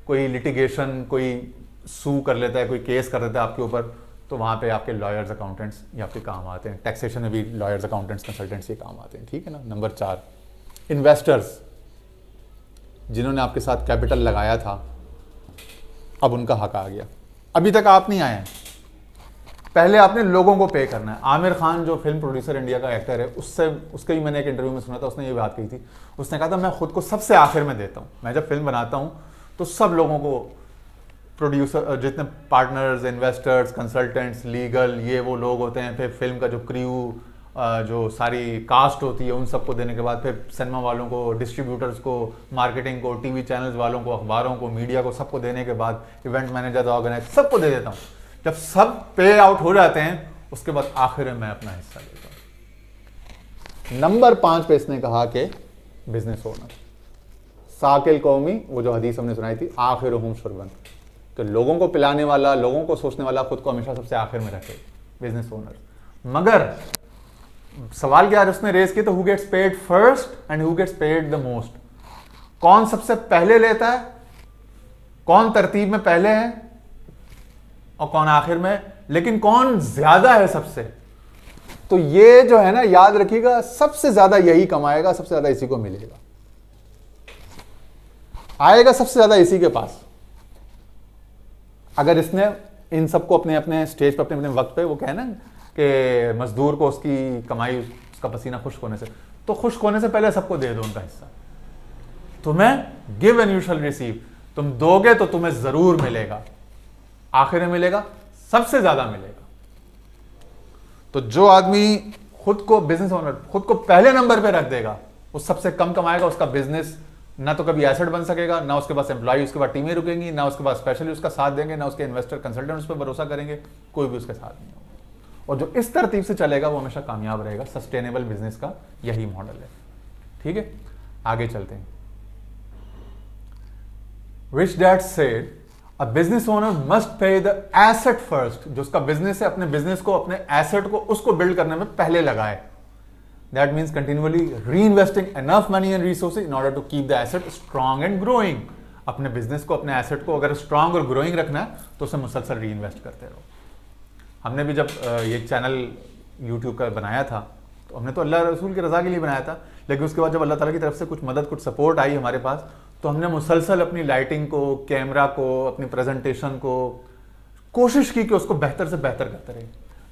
कोई लिटिगेशन, कोई सू कर लेता है, कोई केस कर देता है आपके ऊपर, तो वहाँ पे आपके लॉयर्स, अकाउंटेंट्स ये आपके काम आते हैं। टैक्सेशन में भी लॉयर्स, अकाउंटेंट्स, कंसल्टेंट्स ये काम आते हैं। ठीक है ना। नंबर 4, इन्वेस्टर्स, जिन्होंने आपके साथ कैपिटल लगाया था, अब उनका हक आ गया। अभी तक आप नहीं आए हैं, पहले आपने लोगों को पे करना है। आमिर खान जो फिल्म प्रोड्यूसर इंडिया का एक्टर है, उसके भी मैंने एक इंटरव्यू में सुना था, उसने ये बात कही थी। उसने कहा था मैं खुद को सबसे आखिर में देता हूँ, मैं जब फिल्म बनाता हूँ तो सब लोगों को, प्रोड्यूसर, जितने पार्टनर्स, इन्वेस्टर्स, कंसल्टेंट्स, लीगल, ये वो लोग होते हैं, फिर फिल्म का जो क्रू, जो सारी कास्ट होती है, उन सबको देने के बाद फिर सिनेमा वालों को, डिस्ट्रीब्यूटर्स को, मार्केटिंग को, टीवी चैनल्स वालों को, अखबारों को, मीडिया को, सबको देने के बाद इवेंट मैनेजर, ऑर्गेनाइजर, सबको दे देता हूँ। जब सब पे आउट हो जाते हैं, उसके बाद आखिर में मैं अपना हिस्सा लेता हूँ। नंबर 5 पे इसने कहा कि बिजनेस ओनर, साकिल कौमी, वो जो हदीस हमने सुनाई थी, आखिरुहुम शुरबन, तो लोगों को पिलाने वाला, लोगों को सोचने वाला, खुद को हमेशा सबसे आखिर में रखे, बिजनेस ओनर। मगर सवाल क्या उसने रेज किया, तो who gets paid first and who gets paid the most, कौन सबसे पहले लेता है, कौन तरतीब में पहले है और कौन आखिर में, लेकिन कौन ज्यादा है सबसे। तो ये जो है ना, याद रखिएगा, सबसे ज्यादा यही कमाएगा, सबसे ज्यादा इसी को मिलेगा, आएगा सबसे ज्यादा इसी के पास। अगर इसने इन सबको अपने अपने स्टेज पर, अपने अपने वक्त पे, वो कहे ना कि मजदूर को उसकी कमाई, उसका पसीना खुश्क होने से, तो खुश होने से पहले सबको दे दो उनका हिस्सा। तुम्हें give and you shall receive, तुम दोगे तो तुम्हें जरूर मिलेगा, आखिर में मिलेगा, सबसे ज्यादा मिलेगा। तो जो आदमी खुद को बिजनेस ओनर खुद को पहले नंबर पे रख देगा, वो सबसे कम कमाएगा। उसका बिजनेस ना तो कभी एसेट बन सकेगा, ना उसके पास एम्प्लॉय उसके बाद टीमें रुकेंगी, ना उसके पास स्पेशली उसका साथ देंगे, ना उसके इन्वेस्टर कंसल्टेंट उस पर भरोसा करेंगे, कोई भी उसके साथ नहीं होगा। और जो इस तरतीब से चलेगा वो हमेशा कामयाब रहेगा। सस्टेनेबल बिजनेस का यही मॉडल है। ठीक है, आगे चलते हैं। Rich dad said a business owner must pay the asset first. जो उसका बिजनेस है, अपने बिजनेस को, अपने एसेट को, उसको बिल्ड करने में पहले लगाए। That means continually reinvesting enough money and resources in order to keep the asset strong and growing. अपने बिजनेस को, अपने एसेट को अगर स्ट्रांग और ग्रोइंग रखना है तो उसे मुसलसल री इन्वेस्ट करते रहो। हमने भी जब ये चैनल यूट्यूब का बनाया था तो हमने तो अल्लाह रसूल की रज़ा के लिए बनाया था, लेकिन उसके बाद जब अल्लाह ताला की तरफ से कुछ मदद, कुछ सपोर्ट आई हमारे पास, तो हमने मुसलसल अपनी लाइटिंग को, कैमरा को, अपनी प्रेजेंटेशन को कोशिश की कि उसको बेहतर से बेहतर करते रहे,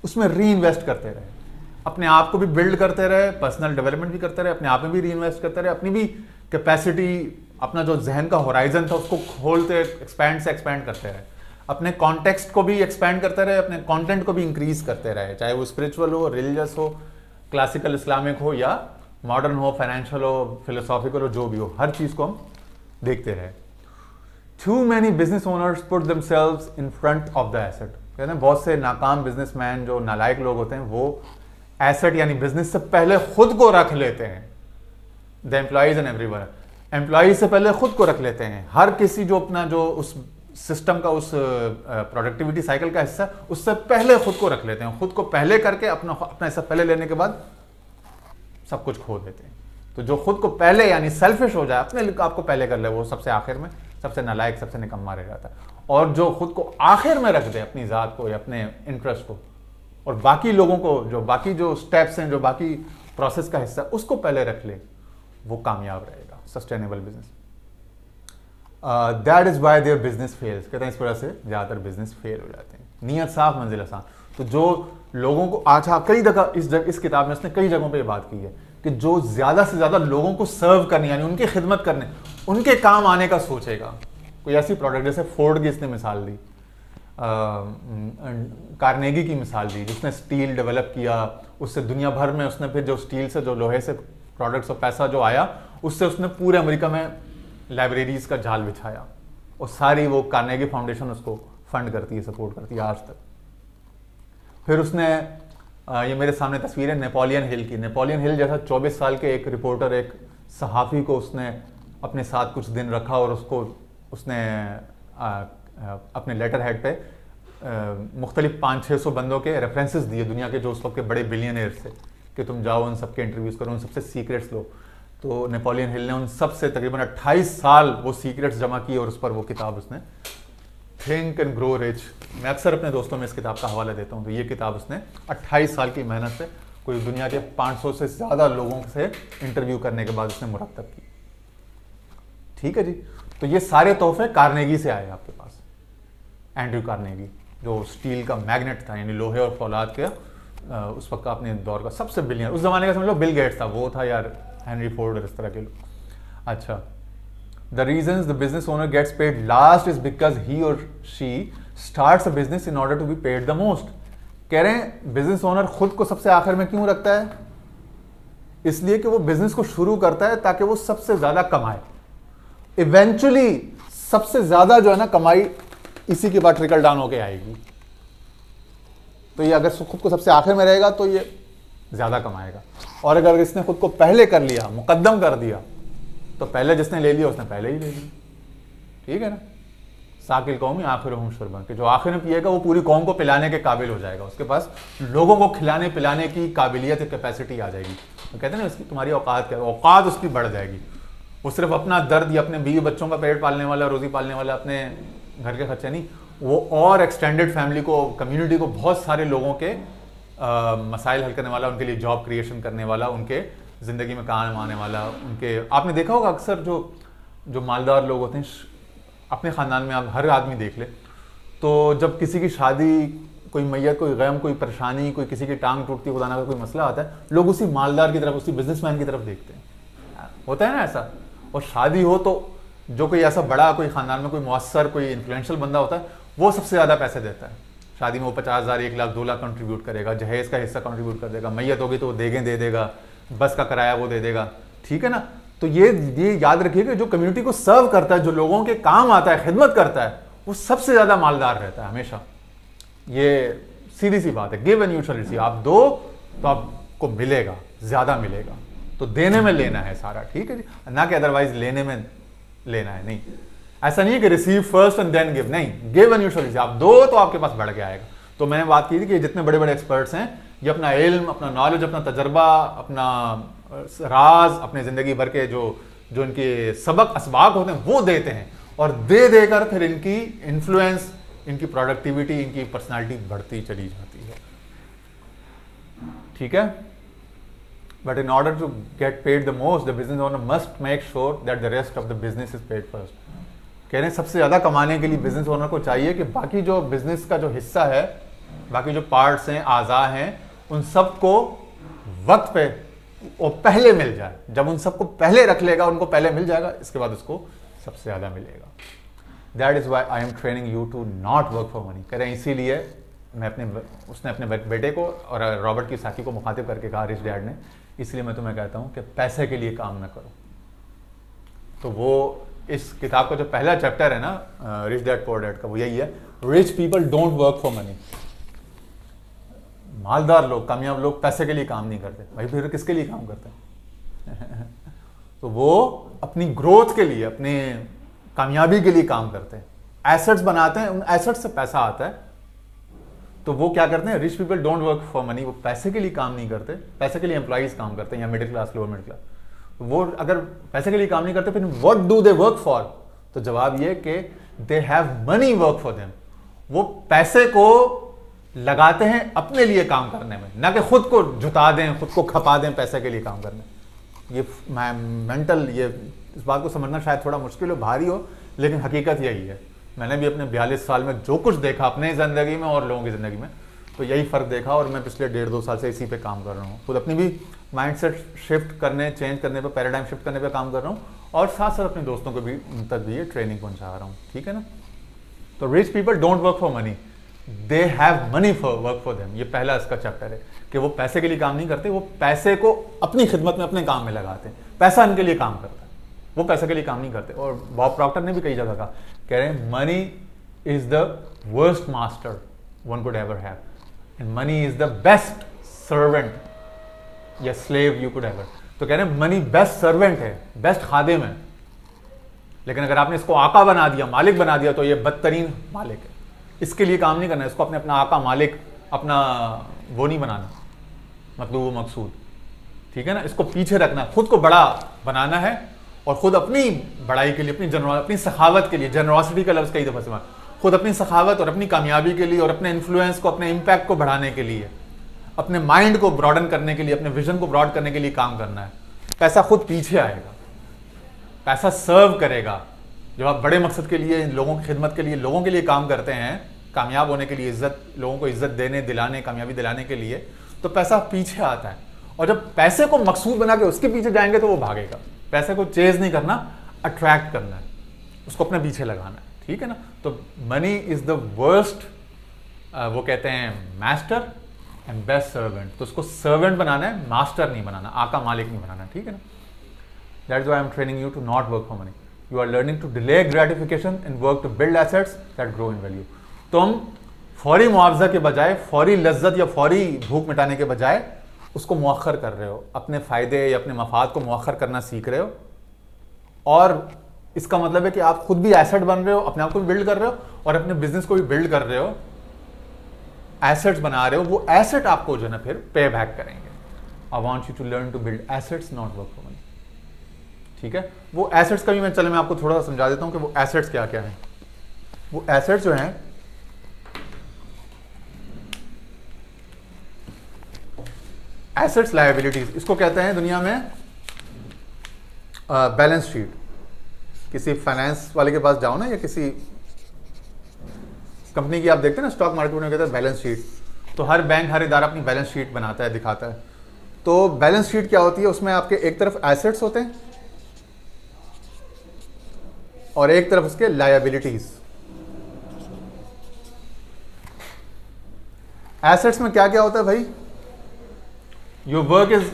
उसमें री इन्वेस्ट करते रहे, अपने आप को भी बिल्ड करते रहे, पर्सनल डेवलपमेंट भी करते रहे, अपने आप में भी री इन्वेस्ट करते रहे, अपनी भी कैपेसिटी, अपना जो जहन का होराइजन था उसको खोलते, एक्सपैंड से एक्सपैंड करते रहे, अपने कॉन्टेक्स्ट को भी एक्सपैंड करते रहे, अपने कंटेंट को भी इंक्रीज करते रहे, चाहे वो स्पिरिचुअल हो, रिलीजियस हो, क्लासिकल इस्लामिक हो या मॉडर्न हो, फाइनेंशियल हो, फिलोसॉफिकल हो, जो भी हो, हर चीज को हम देखते रहे। Too many business owners put themselves in front of the asset। कहते हैं बहुत से नाकाम बिजनेसमैन, जो नालायक लोग होते हैं, वो एसेट यानी बिजनेस से पहले खुद को रख लेते हैं। The employees and everyone, employees से पहले खुद को रख लेते हैं। हर किसी जो अपना जो उस सिस्टम का, उस प्रोडक्टिविटी साइकिल का हिस्सा, उससे पहले खुद को रख लेते हैं। खुद को पहले करके अपना हिस्सा पहले लेने के बाद सब कुछ खो देते हैं। तो जो खुद को पहले यानी सेल्फिश हो जाए, अपने आप को पहले कर ले, वो सबसे आखिर में सबसे नालायक, सबसे निकम्मा रह जाता है। और जो खुद को आखिर में रख दे, अपनी जात को या अपने इंटरेस्ट को, और बाकी लोगों को, जो बाकी जो स्टेप्स हैं, जो बाकी प्रोसेस का हिस्सा, उसको पहले रख ले, वो कामयाब रहेगा। Sustainable business, that is why their business fails. कहते हैं इस वजह से ज्यादातर बिजनेस फेल हो जाते हैं। नियत साफ, मंजिल आसान। तो जो लोगों को, अच्छा कई दफा इस किताब में उसने कई जगहों पे ये बात की है कि जो ज्यादा से ज्यादा लोगों को सर्व करने, यानी उनकी खिदमत करने, उनके काम आने का सोचेगा। कोई ऐसी प्रोडक्ट, जैसे फोर्ड की इसने मिसाल दी, कार्नेगी की मिसाल दी, जिसने स्टील डेवलप किया, उससे दुनिया भर में उसने फिर जो स्टील से, जो लोहे से प्रोडक्ट्स और पैसा जो आया, उससे उसने पूरे अमेरिका में लाइब्रेरीज का जाल बिछाया, और सारी वो कार्नेगी फाउंडेशन उसको फंड करती है, सपोर्ट करती है आज तक। फिर उसने ये मेरे सामने तस्वीर है नेपोलियन हिल की। नेपोलियन हिल जैसा 24 साल के एक रिपोर्टर, एक सहाफ़ी को उसने अपने साथ कुछ दिन रखा, और उसको उसने अपने लेटर हेड पे मुख्तलिफ 500-600 बंदों के रेफरेंसेस दिए दुनिया के, जो उस वक्त के बड़े बिलियनियर्स थे, कि तुम जाओ उन सबके इंटरव्यूज़ करो, उन सबसे सीक्रेट्स लो। तो नेपोलियन हिल ने उन सबसे तकरीबन 28 साल वो सीक्रेट्स जमा किए, और उस पर वो किताब उसने थिंक एंड ग्रो रिच, मैं अक्सर अपने दोस्तों में इस किताब का हवाला देता हूँ। तो ये किताब उसने 28 साल की मेहनत से, कोई दुनिया के 500 से ज़्यादा लोगों से इंटरव्यू करने के बाद उसने मुरतब की। ठीक है जी। तो ये सारे तोहफे कार्नेगी से आए आपके पास। एंड्रयू कार्नेगी, जो स्टील का मैग्नेट था, यानी लोहे और फौलाद के उस वक्त का अपने दौर का सबसे बिलियनर, उस जमाने का समझ लो बिल गेट्स था, वो था यार हेनरी फोर्ड और इस तरह के लोग। अच्छा, the reason the business owner gets paid last is because he और she starts a business in order to be paid the most. कह रहे हैं बिजनेस ओनर खुद को सबसे आखिर में क्यों रखता है? इसलिए कि वो बिजनेस को शुरू करता है ताकि वो सबसे ज्यादा कमाए। इवेंचुअली सबसे ज्यादा जो है ना कमाई इसी के बाद ट्रिकल डाउन होके आएगी। तो ये अगर खुद को सबसे आखिर में रहेगा तो ये ज्यादा कमाएगा, और अगर इसने खुद को पहले कर लिया, मुकद्दम कर दिया, तो पहले जिसने ले लिया उसने पहले ही ले लिया। ठीक है ना। साकिल कौमी आखिरुहुम शुरबन, कि जो आखिर में पिएगा वो पूरी कौम को पिलाने के काबिल हो जाएगा, उसके पास लोगों को खिलाने पिलाने की काबिलियत, कैपेसिटी आ जाएगी। तो कहते हैं ना इसकी तुम्हारी औकात क्या, औकात उसकी बढ़ जाएगी। वो सिर्फ अपना दर्द या अपने बीवी बच्चों का पेट पालने वाला, रोजी पालने वाला, अपने घर के खर्चे नहीं, वो और एक्सटेंडेड फैमिली को, कम्युनिटी को, बहुत सारे लोगों के मसाइल हल करने वाला, उनके लिए जॉब क्रिएशन करने वाला, उनके ज़िंदगी में काम आने वाला। उनके आपने देखा होगा अक्सर जो मालदार लोग होते हैं, अपने ख़ानदान में आप हर आदमी देख ले, तो जब किसी की शादी कोई मैयत, कोई गम, कोई परेशानी, कोई किसी की टांग टूटती, खुदा ना कोई मसला आता है, लोग उसी मालदार की तरफ, उसी बिजनेसमैन की तरफ देखते हैं। होता है ना ऐसा। और शादी हो तो जो कोई ऐसा बड़ा, कोई ख़ानदान में कोई मुअस्सर, कोई इन्फ्लुएंशियल बंदा होता है, वो सबसे ज़्यादा पैसे देता है। शादी में वो 50,000, 1 लाख, 2 लाख कंट्रीब्यूट करेगा, जहेज़ का हिस्सा कंट्रीब्यूट कर देगा, मैयत होगी तो वो देगें दे देगा, बस का किराया वो दे देगा, ठीक है ना। तो ये याद रखिए कि जो कम्युनिटी को सर्व करता है, जो लोगों के काम आता है, खिदमत करता है, वो सबसे ज़्यादा मालदार रहता है हमेशा। ये सीधी सी बात है। Give and you shall receive. आप दो तो आपको मिलेगा, ज़्यादा मिलेगा। तो देने में लेना है सारा, ठीक है जी, ना कि अदरवाइज लेने में लेना है। नहीं, ऐसा नहीं है कि receive first and then give, नहीं, give and you shall receive. आप दो तो आपके पास बढ़ के आएगा। तो मैंने बात की थी कि जितने बड़े बड़े एक्सपर्ट्स हैं, ये अपना इल्म, अपना नॉलेज, अपना तजर्बा, अपना राज, अपने ज़िंदगी भर के जो इनके सबक असबाक होते हैं वो देते हैं, और दे देकर फिर इनकी इन्फ्लुएंस, इनकी प्रोडक्टिविटी, इनकी पर्सनालिटी बढ़ती चली जाती है, ठीक है। But in order to get paid the most, the business owner must make sure that the rest of the business is paid first. कह रहे हैं सबसे ज़्यादा कमाने के लिए बिजनेस ओनर को चाहिए कि बाकी जो बिजनेस का जो हिस्सा है, बाकी जो पार्ट्स हैं, आज़ा हैं, उन सबको वक्त पे वो पहले मिल जाए। जब उन सबको पहले रख लेगा, उनको पहले मिल जाएगा, इसके बाद उसको सबसे ज़्यादा मिलेगा। That is why I am training you to not work for money. कह रहे हैं इसीलिए उसने अपने बेटे को और रॉबर्ट की साथी को मुखातिब करके कहा, रिच डैड ने, इसलिए मैं तुम्हें कहता हूँ कि पैसे के लिए काम ना करो। तो वो इस किताब का जो पहला चैप्टर है ना, रिच डैड पुअर डैड का, वो यही है, rich people don't work for money. मालदार लोग, कामयाब लोग पैसे के लिए काम नहीं करते। भाई फिर किसके लिए काम करते हैं? तो वो अपनी ग्रोथ के लिए, अपने कामयाबी के लिए काम करते हैं, एसेट्स बनाते हैं, उन एसेट्स से पैसा आता है। तो वो क्या करते हैं? Rich people don't work for money. वो पैसे के लिए काम नहीं करते, पैसे के लिए एम्प्लॉइज काम करते हैं, या middle class, lower middle class. वो अगर पैसे के लिए काम नहीं करते, फिर what do they work for? तो जवाब ये कि they have money work for them. वो पैसे को लगाते हैं अपने लिए काम करने में, ना कि खुद को जुटा दें, खुद को खपा दें पैसे के लिए काम करने। ये मेंटल, ये इस बात को समझना शायद थोड़ा मुश्किल हो, भारी हो, लेकिन हकीकत यही है। मैंने भी अपने 42 साल में जो कुछ देखा अपने ज़िंदगी में और लोगों की ज़िंदगी में, तो यही फ़र्क देखा। और मैं पिछले 1.5-2 साल से इसी पे काम कर रहा हूँ। खुद अपनी भी माइंडसेट शिफ्ट करने, चेंज करने पे, पैराडाइम शिफ्ट करने पे काम कर रहा हूँ, और साथ साथ अपने दोस्तों को भी तक भी ये ट्रेनिंग पहुँचा रहा हूँ, ठीक है ना। तो rich people don't work for money, they have money for work for them. ये पहला इसका चैप्टर है कि वो पैसे के लिए काम नहीं करते, वो पैसे को अपनी खिदमत में, अपने काम में लगाते हैं। पैसा इनके लिए काम करता है, वो पैसे के लिए काम नहीं करते। और बॉब प्रॉक्टर ने भी कई जगह कहा, कह रहे हैं money is the worst master one could ever have, and money is the best servant या स्लेव यू कुड एवर। तो कह रहे हैं मनी बेस्ट सर्वेंट है, बेस्ट खादिम है, लेकिन अगर आपने इसको आका बना दिया, मालिक बना दिया, तो ये बदतरीन मालिक है। इसके लिए काम नहीं करना, इसको अपना आका, मालिक, अपना वो नहीं बनाना, मतलब वो मकसूद, ठीक है ना। इसको पीछे रखना, खुद को बड़ा बनाना है, और खुद अपनी बड़ाई के लिए, अपनी सखावत के लिए, जनरॉसिटी का लफ्ज़ कई दफ़ा इस्तेमाल, खुद अपनी सखावत और अपनी कामयाबी के लिए, और अपने इन्फ्लुएंस को, अपने इम्पैक्ट को बढ़ाने के लिए, अपने माइंड को ब्रॉडन करने के लिए, अपने विजन को ब्रॉड करने के लिए काम करना है। पैसा खुद पीछे आएगा, पैसा सर्व करेगा। जब आप बड़े मकसद के लिए, लोगों की खिदमत के लिए, लोगों के लिए काम करते हैं, कामयाब होने के लिए, इज्जत, लोगों को इज्जत देने, दिलाने, कामयाबी दिलाने के लिए, तो पैसा पीछे आता है। और जब पैसे को मकसूद बना के उसके पीछे जाएंगे तो वो भागेगा। पैसे को चेज नहीं करना, अट्रैक्ट करना है, उसको अपने पीछे लगाना है, ठीक है ना। तो मनी इज द वर्स्ट, वो कहते हैं मास्टर एंड बेस्ट सर्वेंट। तो उसको सर्वेंट बनाना है, मास्टर नहीं बनाना, आका मालिक नहीं बनाना, ठीक है ना। That is why I am training you to not work for money. You are learning to delay gratification and work to build assets that grow in value. तुम फौरी मुआवजा के बजाय, फौरी लज्जत या फौरी भूख मिटाने के बजाय उसको मुअख्खर कर रहे हो, अपने फ़ायदे या अपने मफाद को मुअख्खर करना सीख रहे हो। और इसका मतलब है कि आप खुद भी एसेट बन रहे हो, अपने आप को भी बिल्ड कर रहे हो, और अपने बिजनेस को भी बिल्ड कर रहे हो, एसेट्स बना रहे हो। वो एसेट आपको जो है ना फिर पे बैक करेंगे। I want you to learn to build assets, not work for money, ठीक है। वो एसेट्स का भी मैं आपको थोड़ा सा समझा देता हूँ कि वो एसेट्स क्या क्या हैं। वो एसेट्स जो हैं, एसेट्स लायबिलिटीज, इसको कहते हैं दुनिया में बैलेंस शीट। किसी फाइनेंस वाले के पास जाओ ना, या किसी कंपनी की आप देखते हैं ना स्टॉक मार्केट में कहते हैं बैलेंस शीट, तो हर बैंक हर इदारा अपनी बैलेंस शीट बनाता है, दिखाता है। तो बैलेंस शीट क्या होती है, उसमें आपके एक तरफ एसेट्स होते हैं और एक तरफ उसके लायबिलिटीज। एसेट्स में क्या क्या होता है भाई, your work is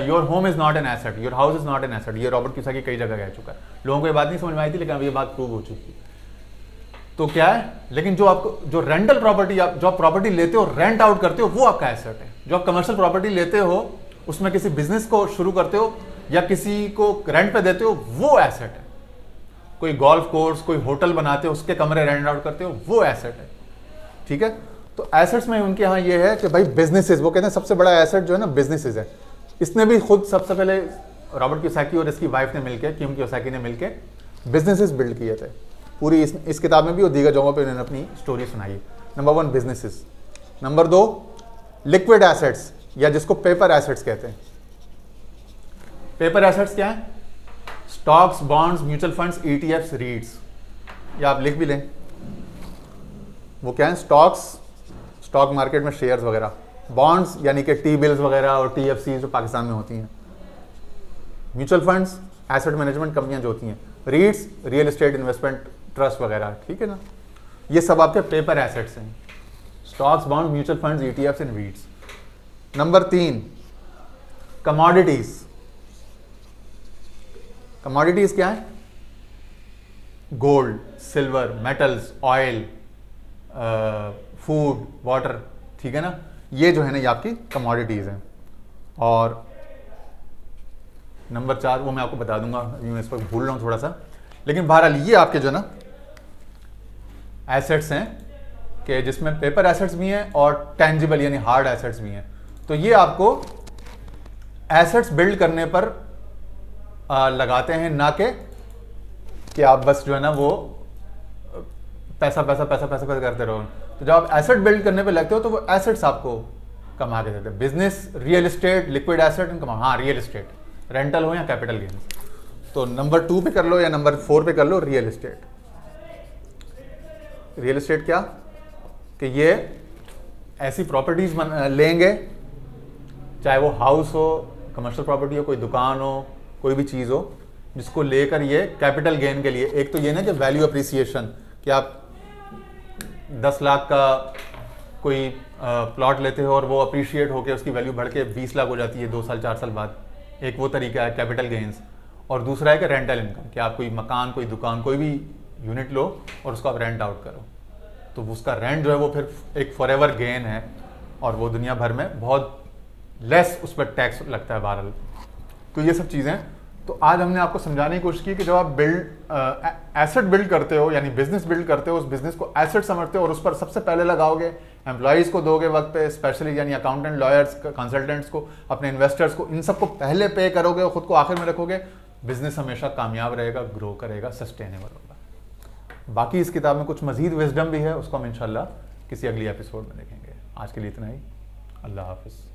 your home is not an asset, your house is not an asset. ये रॉबर्ट कियोसाकी कई जगह कह चुका है, लोगों को ये बात नहीं समझ में आई थी, लेकिन अब ये बात प्रूव हो चुकी है। तो क्या है, लेकिन जो आपको जो रेंटल प्रॉपर्टी, जो आप प्रॉपर्टी लेते हो रेंट आउट करते हो, वो आपका एसेट है। जो आप कमर्शियल प्रॉपर्टी लेते हो, उसमें किसी बिजनेस को शुरू करते हो या किसी को रेंट पे देते हो, वो एसेट है। कोई गोल्फ कोर्स, कोई होटल बनाते हो, उसके कमरे रेंट आउट करते हो, वो एसेट है। ठीक है, तो एसेट्स में उनके यहाँ ये है कि भाई बिजनेसेस, वो कहते हैं सबसे बड़ा एसेट जो है ना बिजनेसेस है। इसने भी खुद सबसे पहले रॉबर्ट कियोसाकी और इसकी वाइफ ने मिलकर, किम कियोसाकी ने मिलकर बिजनेसेस बिल्ड किए थे। पूरी इस किताब में भी और दीगर जगहों पे उन्होंने अपनी स्टोरी सुनाई है। Number 1 businesses. Number 2 liquid assets, या जिसको पेपर एसेट्स कहते हैं। पेपर एसेट्स क्या है, stocks, bonds, mutual funds, ETFs, रीट्स, या आप लिख भी लें। वो क्या है, स्टॉक्स, स्टॉक मार्केट में शेयर्स वगैरह, बॉन्ड्स यानी कि टी बिल्स वगैरह और टीएफसी जो पाकिस्तान में होती हैं, म्यूचुअल फंड्स, एसेट मैनेजमेंट कंपनियां जो होती हैं, रीट्स, रियल एस्टेट इन्वेस्टमेंट ट्रस्ट वगैरह, ठीक है ना। ये सब आपके पेपर एसेट्स हैं, stocks, bond, mutual funds, ETFs and रीट्स। Number 3 commodities. Commodities क्या है, gold, silver, metals, oil, food, water, ठीक है ना। ये जो है ना ये आपकी कमोडिटीज हैं। और नंबर 4 वो मैं आपको बता दूंगा, मैं इस पर भूल रहा हूं थोड़ा सा, लेकिन बहरहाल ये आपके जो ना एसेट्स हैं कि जिसमें पेपर एसेट्स भी हैं और टेंजिबल यानी हार्ड एसेट्स भी हैं। तो ये आपको एसेट्स बिल्ड करने पर लगाते हैं, ना कि आप बस जो है ना वो पैसा पैसा पैसा पैसा पैसा करते रहो। तो जब आप एसेट बिल्ड करने पे लगते हो तो वो एसेट्स आपको कमा के देते हैं। Business, real estate, liquid asset and कमा, हाँ रियल एस्टेट, रेंटल हो या कैपिटल गेन्स। तो नंबर 2 पे कर लो या नंबर 4 पे कर लो रियल एस्टेट। रियल एस्टेट क्या, कि ये ऐसी प्रॉपर्टीज लेंगे, चाहे वो हाउस हो, कमर्शियल प्रॉपर्टी हो, कोई दुकान हो, कोई भी चीज़ हो, जिसको लेकर ये कैपिटल गेन के लिए, एक तो ये ना कि वैल्यू अप्रिसिएशन, कि आप 10 लाख का कोई प्लॉट लेते हो और वो अप्रिशिएट होकर उसकी वैल्यू बढ़ के 20 लाख हो जाती है 2 साल 4 साल बाद, एक वो तरीका है कैपिटल गेन्स। और दूसरा है कि रेंटल इनकम, कि आप कोई मकान, कोई दुकान, कोई भी यूनिट लो और उसको आप रेंट आउट करो, तो उसका रेंट जो है वो फिर एक फॉरएवर गेन है, और वो दुनिया भर में बहुत लेस उस पर टैक्स लगता है बहरहाल। तो ये सब चीज़ें, तो आज हमने आपको समझाने की कोशिश की कि जब आप एसेट बिल्ड करते हो, यानी बिजनेस बिल्ड करते हो, उस बिजनेस को एसेट समझते हो और उस पर सबसे पहले लगाओगे, एम्प्लॉयज़ को दोगे वक्त पे, स्पेशली यानी अकाउंटेंट, लॉयर्स, कंसल्टेंट्स को, अपने इन्वेस्टर्स को, इन सबको पहले पे करोगे और खुद को आखिर में रखोगे, बिजनेस हमेशा कामयाब रहेगा, ग्रो करेगा, सस्टेनेबल होगा। बाकी इस किताब में कुछ मजीद विजडम भी है, उसको हम इंशाल्लाह किसी अगली एपिसोड में देखेंगे। आज के लिए इतना ही, अल्लाह हाफिज़।